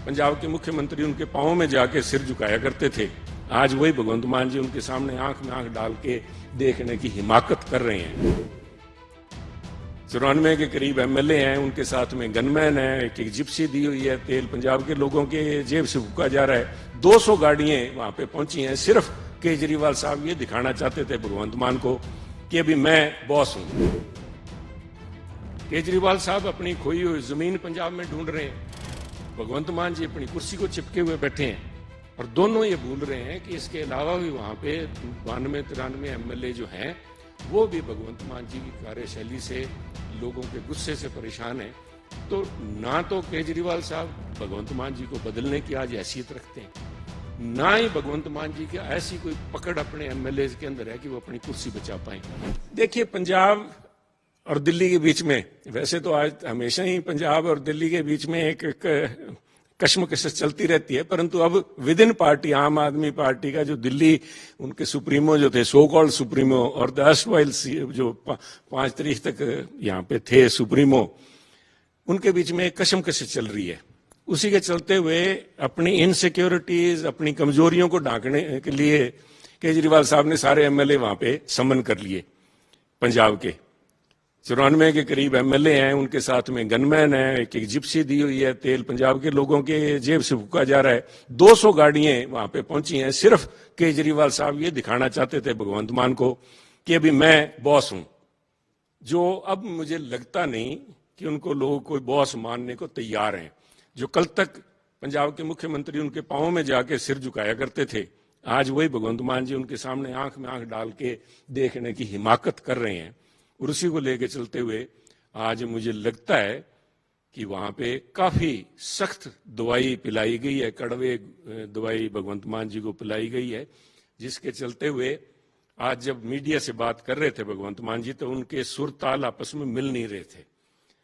पंजाब के मुख्यमंत्री उनके पांवों में जाके सिर झुकाया करते थे। आज वही भगवंत मान जी उनके सामने आंख में आंख डाल के देखने की हिमाकत कर रहे हैं। 94 के करीब एमएलए हैं, उनके साथ में गनमैन है, एक जिप्सी दी हुई है, तेल पंजाब के लोगों के जेब से फूका जा रहा है। 200 गाड़ियां वहां पे पहुंची हैं। सिर्फ केजरीवाल साहब ये दिखाना चाहते थे भगवंत मान को कि अभी मैं बॉस हूं। केजरीवाल साहब अपनी खोई हुई जमीन पंजाब में ढूंढ रहे हैं, भगवंत मान जी अपनी कुर्सी को चिपके हुए बैठे हैं। और दोनों ये भूल रहे हैं कि इसके अलावा भी वहां पे 92-93 एमएलए जो हैं वो भी भगवंत मान जी की कार्यशैली से, लोगों के गुस्से से परेशान है। तो ना तो केजरीवाल साहब भगवंत मान जी को बदलने की आज हैसियत रखते हैं, ना ही भगवंत मान जी की ऐसी कोई पकड़ अपने एमएलए के अंदर है कि वो अपनी कुर्सी बचा पाए। देखिए, पंजाब और दिल्ली के बीच में, वैसे तो आज हमेशा ही पंजाब और दिल्ली के बीच में एक कश्मकश चलती रहती है, परंतु अब विद इन पार्टी आम आदमी पार्टी का जो दिल्ली उनके सुप्रीमो जो थे, सो कॉल्ड सुप्रीमो, और द एर्स्टवाइल जो 5 तारीख तक यहाँ पे थे सुप्रीमो, उनके बीच में कशमकश चल रही है। उसी के चलते हुए अपनी इनसिक्योरिटीज, अपनी कमजोरियों को ढांकने के लिए केजरीवाल साहब ने सारे एमएलए वहां पे समन कर लिए। पंजाब के 94 के करीब एमएलए हैं, उनके साथ में गनमैन है, एक जिप्सी दी हुई है, तेल पंजाब के लोगों के जेब से फूका जा रहा है। 200 गाड़ियां वहां पे पहुंची हैं। सिर्फ केजरीवाल साहब ये दिखाना चाहते थे भगवंत मान को कि अभी मैं बॉस हूं, जो अब मुझे लगता नहीं कि उनको लोग कोई बॉस मानने को तैयार हैं। जो कल तक पंजाब के मुख्यमंत्री उनके पांवों में जाके सिर झुकाया करते थे, आज वही भगवंत मान जी उनके सामने आंख में आंख डाल के देखने की हिमाकत कर रहे हैं। और उसी को लेके चलते हुए आज मुझे लगता है कि वहां पे काफी सख्त दवाई पिलाई गई है, कड़वे दवाई भगवंत मान जी को पिलाई गई है, जिसके चलते हुए आज जब मीडिया से बात कर रहे थे भगवंत मान जी, तो उनके सुर ताल आपस में मिल नहीं रहे थे।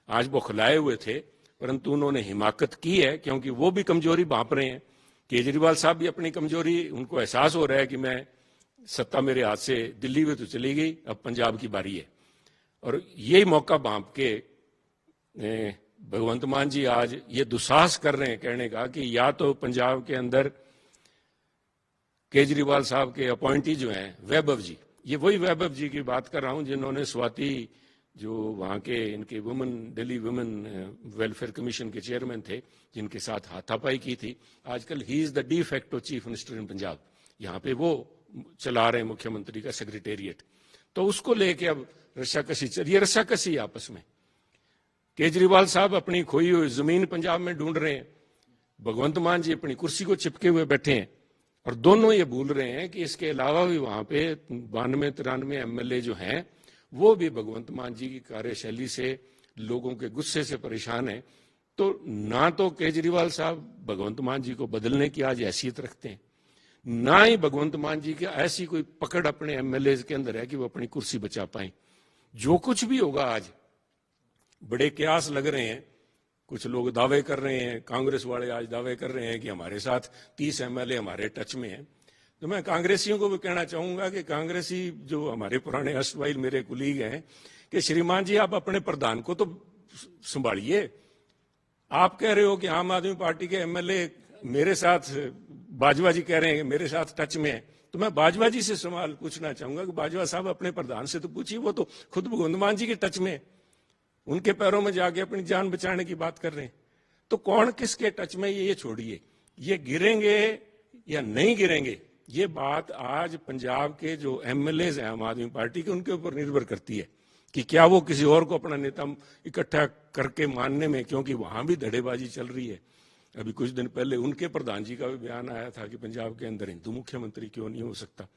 आज वो खिलाए हुए थे, परंतु उन्होंने हिमाकत की है, क्योंकि वो भी कमजोरी भांप रहे हैं। केजरीवाल साहब भी अपनी कमजोरी, उनको एहसास हो रहा है कि मैं सत्ता मेरे हाथ से दिल्ली में तो चली गई, अब पंजाब की बारी है। और यही मौका भांप के भगवंत मान जी आज ये दुस्साहस कर रहे हैं कहने का कि या तो पंजाब के अंदर केजरीवाल साहब के अपॉइंटी जो हैं वैभव जी, ये वही वैभव जी की बात कर रहा हूं जिन्होंने स्वाति, जो वहां के इनके women, Delhi women welfare commission के चेयरमैन थे, जिनके साथ हाथापाई की थी। आजकल he is the de facto chief minister in Punjab, यहाँ पे वो चला रहे हैं मुख्यमंत्री का सेक्रेटेरिएट। तो उसको लेके अब रस्साकसी चल रही है, रस्साकसी आपस में। केजरीवाल साहब अपनी खोई हुई जमीन पंजाब में ढूंढ रहे हैं, भगवंत मान जी अपनी कुर्सी को चिपके हुए बैठे हैं। और दोनों ये भूल रहे हैं कि इसके अलावा भी वहां पे 92-93 एमएलए जो हैं वो भी भगवंत मान जी की कार्यशैली से, लोगों के गुस्से से परेशान है। तो ना तो केजरीवाल साहब भगवंत मान जी को बदलने की आज हैसियत रखते हैं, ना ही भगवंत मान जी की ऐसी कोई पकड़ अपने एमएलए के अंदर है कि वो अपनी कुर्सी बचा पाए। जो कुछ भी होगा आज, बड़े कयास लग रहे हैं, कुछ लोग दावे कर रहे हैं, कांग्रेस वाले आज दावे कर रहे हैं कि हमारे साथ 30 एमएलए हमारे टच में हैं। तो मैं कांग्रेसियों को भी कहना चाहूंगा कि कांग्रेसी जो हमारे पुराने अष्टवाइल मेरे कुलीग हैं, कि श्रीमान जी आप अपने प्रधान को तो संभालिए। आप कह रहे हो कि आम आदमी पार्टी के एमएलए मेरे साथ, बाजवा जी कह रहे हैं कि मेरे साथ टच में है, तो मैं बाजवा जी से सवाल पूछना चाहूंगा कि बाजवा साहब अपने प्रधान से तो पूछिए, वो तो खुद भगवंत मान जी के टच में, उनके पैरों में जाके अपनी जान बचाने की बात कर रहे हैं। तो कौन किसके टच में, ये छोड़िए, ये गिरेंगे या नहीं गिरेंगे, ये बात आज पंजाब के जो एमएलए हैं आम आदमी पार्टी के, उनके ऊपर निर्भर करती है कि क्या वो किसी और को अपना नेता इकट्ठा करके मानने में, क्योंकि वहां भी धड़ेबाजी चल रही है। अभी कुछ दिन पहले उनके प्रधान जी का भी बयान आया था कि पंजाब के अंदर हिंदू मुख्यमंत्री क्यों नहीं हो सकता,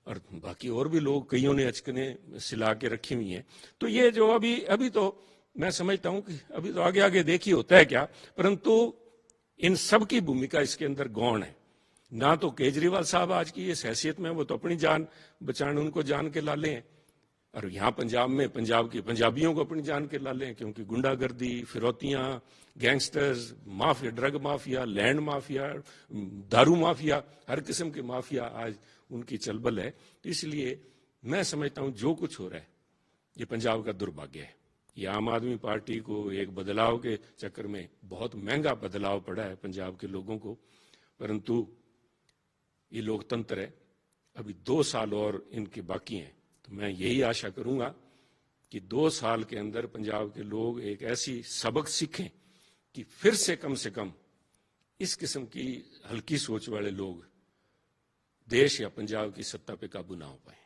और बाकी और भी लोग, कईयों ने अचकने सिला के रखी हुई हैं। तो ये जो अभी तो मैं समझता हूं कि अभी तो आगे आगे देखिए होता है क्या, परंतु इन सब की भूमिका इसके अंदर गौण है। ना तो केजरीवाल साहब आज की इस हैसियत में, वो तो अपनी जान बचाने, उनको जान के लाले हैं, और यहाँ पंजाब में पंजाब की पंजाबियों को अपनी जान के लाले हैं, क्योंकि गुंडागर्दी, फिरौतियां, gangsters, mafia, drug mafia, land mafia, दारू माफिया, हर किस्म के माफिया आज उनकी चलबल है। इसलिए मैं समझता हूं जो कुछ हो रहा है ये पंजाब का दुर्भाग्य है। ये आम आदमी पार्टी को एक बदलाव के चक्कर में बहुत महंगा बदलाव पड़ा है पंजाब के लोगों को, परंतु ये लोकतंत्र है, अभी 2 साल और इनके बाकी हैं। तो मैं यही आशा करूंगा कि 2 साल के अंदर पंजाब के लोग एक ऐसी सबक सीखें कि फिर से कम इस किस्म की हल्की सोच वाले लोग देश या पंजाब की सत्ता पे काबू ना हो पाए।